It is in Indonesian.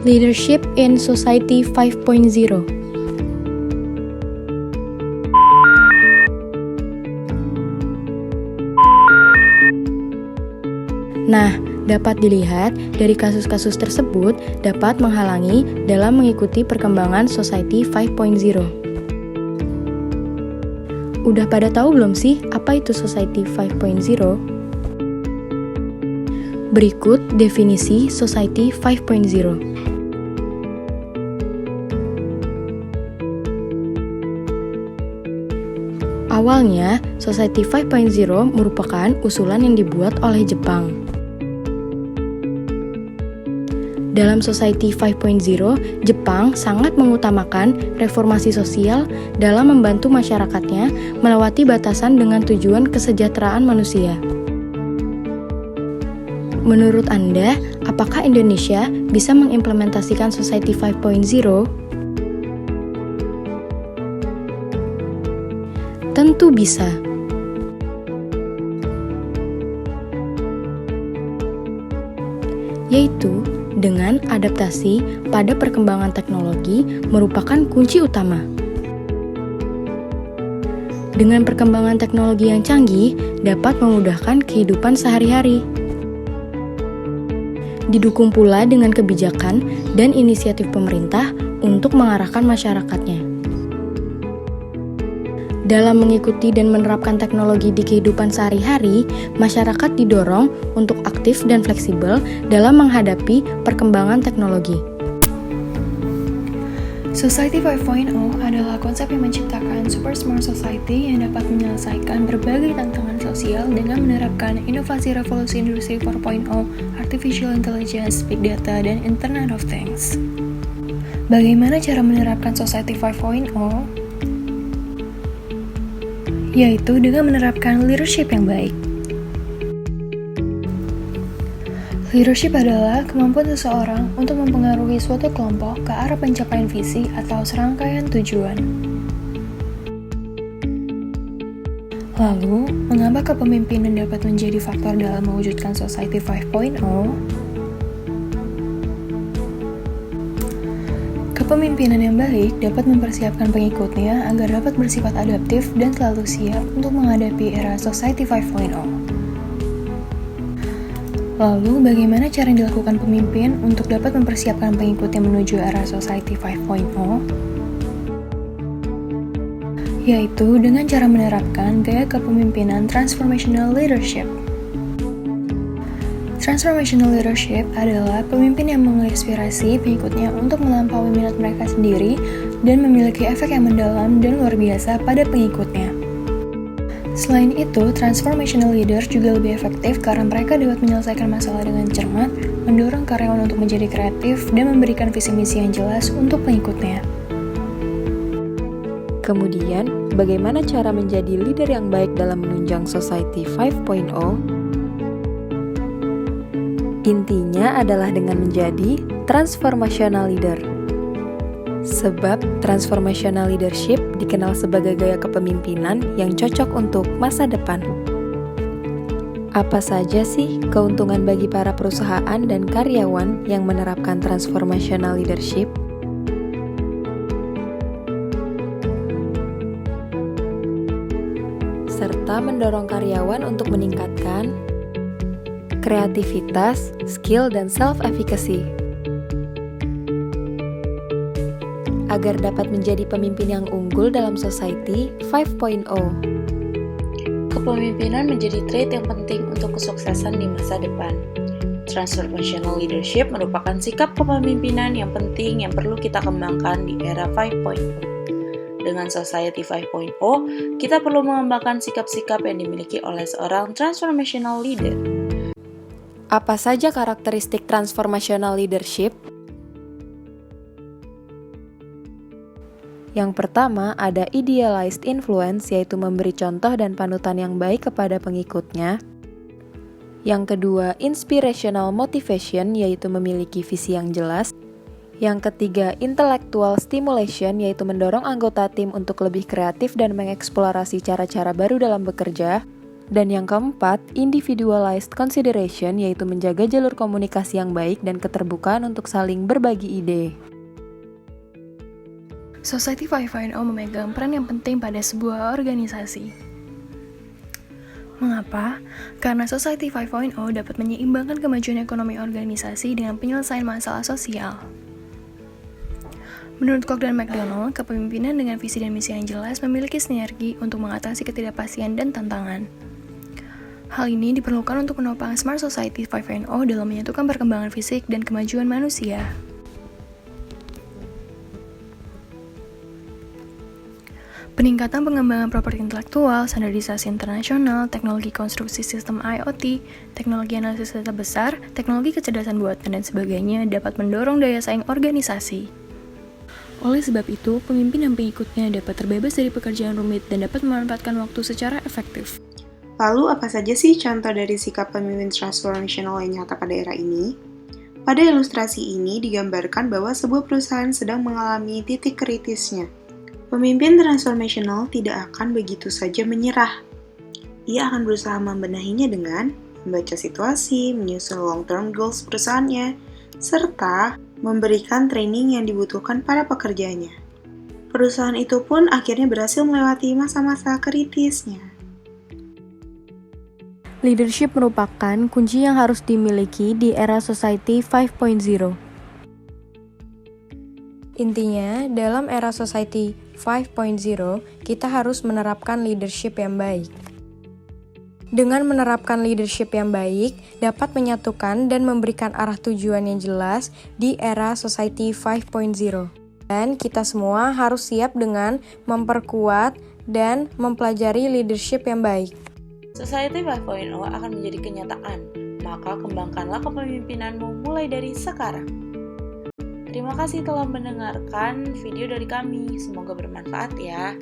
Leadership in Society 5.0. Nah, dapat dilihat dari kasus-kasus tersebut dapat menghalangi dalam mengikuti perkembangan Society 5.0. Udah pada tahu belum sih apa itu Society 5.0? Berikut definisi Society 5.0. Awalnya, Society 5.0 merupakan usulan yang dibuat oleh Jepang. Dalam Society 5.0, Jepang sangat mengutamakan reformasi sosial dalam membantu masyarakatnya melewati batasan dengan tujuan kesejahteraan manusia. Menurut Anda, apakah Indonesia bisa mengimplementasikan Society 5.0? Tentu bisa. Yaitu dengan adaptasi pada perkembangan teknologi merupakan kunci utama. Dengan perkembangan teknologi yang canggih dapat memudahkan kehidupan sehari-hari. Didukung pula dengan kebijakan dan inisiatif pemerintah untuk mengarahkan masyarakatnya. Dalam mengikuti dan menerapkan teknologi di kehidupan sehari-hari, masyarakat didorong untuk aktif dan fleksibel dalam menghadapi perkembangan teknologi. Society 5.0 adalah konsep yang menciptakan super smart society yang dapat menyelesaikan berbagai tantangan sosial dengan menerapkan inovasi revolusi industri 4.0, artificial intelligence, big data, dan Internet of Things. Bagaimana cara menerapkan Society 5.0? Yaitu dengan menerapkan leadership yang baik. Leadership adalah kemampuan seseorang untuk mempengaruhi suatu kelompok ke arah pencapaian visi atau serangkaian tujuan. Lalu, mengapa kepemimpinan dapat menjadi faktor dalam mewujudkan Society 5.0? Kepemimpinan yang baik dapat mempersiapkan pengikutnya agar dapat bersifat adaptif dan selalu siap untuk menghadapi era Society 5.0. Lalu, bagaimana cara yang dilakukan pemimpin untuk dapat mempersiapkan pengikutnya menuju era Society 5.0? Yaitu dengan cara menerapkan gaya kepemimpinan Transformational Leadership. Transformational leadership adalah pemimpin yang menginspirasi pengikutnya untuk melampaui minat mereka sendiri dan memiliki efek yang mendalam dan luar biasa pada pengikutnya. Selain itu, transformational leader juga lebih efektif karena mereka dapat menyelesaikan masalah dengan cermat, mendorong karyawan untuk menjadi kreatif, dan memberikan visi misi yang jelas untuk pengikutnya. Kemudian, bagaimana cara menjadi leader yang baik dalam menunjang Society 5.0? Intinya adalah dengan menjadi transformational leader. Sebab transformational leadership dikenal sebagai gaya kepemimpinan yang cocok untuk masa depan. Apa saja sih keuntungan bagi para perusahaan dan karyawan yang menerapkan transformational leadership? Serta mendorong karyawan untuk meningkatkan kreativitas, skill, dan self-efficacy agar dapat menjadi pemimpin yang unggul dalam Society 5.0. Kepemimpinan menjadi trait yang penting untuk kesuksesan di masa depan. Transformational leadership merupakan sikap kepemimpinan yang penting yang perlu kita kembangkan di era 5.0. Dengan Society 5.0, kita perlu mengembangkan sikap-sikap yang dimiliki oleh seorang transformational leader. Apa saja karakteristik transformational leadership? Yang pertama, ada idealized influence, yaitu memberi contoh dan panutan yang baik kepada pengikutnya. Yang kedua, inspirational motivation, yaitu memiliki visi yang jelas. Yang ketiga, intellectual stimulation, yaitu mendorong anggota tim untuk lebih kreatif dan mengeksplorasi cara-cara baru dalam bekerja. Dan yang keempat, individualized consideration, yaitu menjaga jalur komunikasi yang baik dan keterbukaan untuk saling berbagi ide. Society 5.0 memegang peran yang penting pada sebuah organisasi. Mengapa? Karena Society 5.0 dapat menyeimbangkan kemajuan ekonomi organisasi dengan penyelesaian masalah sosial. Menurut Koch dan McDonald, kepemimpinan dengan visi dan misi yang jelas memiliki sinergi untuk mengatasi ketidakpastian dan tantangan. Hal ini diperlukan untuk menopang Smart Society 5.0 dalam menyatukan perkembangan fisik dan kemajuan manusia. Peningkatan pengembangan properti intelektual, standarisasi internasional, teknologi konstruksi sistem IoT, teknologi analisis data besar, teknologi kecerdasan buatan, dan sebagainya dapat mendorong daya saing organisasi. Oleh sebab itu, pemimpin dan pengikutnya dapat terbebas dari pekerjaan rumit dan dapat memanfaatkan waktu secara efektif. Lalu apa saja sih contoh dari sikap pemimpin transformational yang nyata pada era ini? Pada ilustrasi ini digambarkan bahwa sebuah perusahaan sedang mengalami titik kritisnya. Pemimpin transformational tidak akan begitu saja menyerah. Ia akan berusaha membenahinya dengan membaca situasi, menyusun long-term goals perusahaannya, serta memberikan training yang dibutuhkan para pekerjanya. Perusahaan itu pun akhirnya berhasil melewati masa-masa kritisnya. Leadership merupakan kunci yang harus dimiliki di era Society 5.0. Intinya, dalam era Society 5.0, kita harus menerapkan leadership yang baik. Dengan menerapkan leadership yang baik, dapat menyatukan dan memberikan arah tujuan yang jelas di era Society 5.0. Dan kita semua harus siap dengan memperkuat dan mempelajari leadership yang baik. Society 5.0 akan menjadi kenyataan, maka kembangkanlah kepemimpinanmu mulai dari sekarang. Terima kasih telah mendengarkan video dari kami, semoga bermanfaat ya.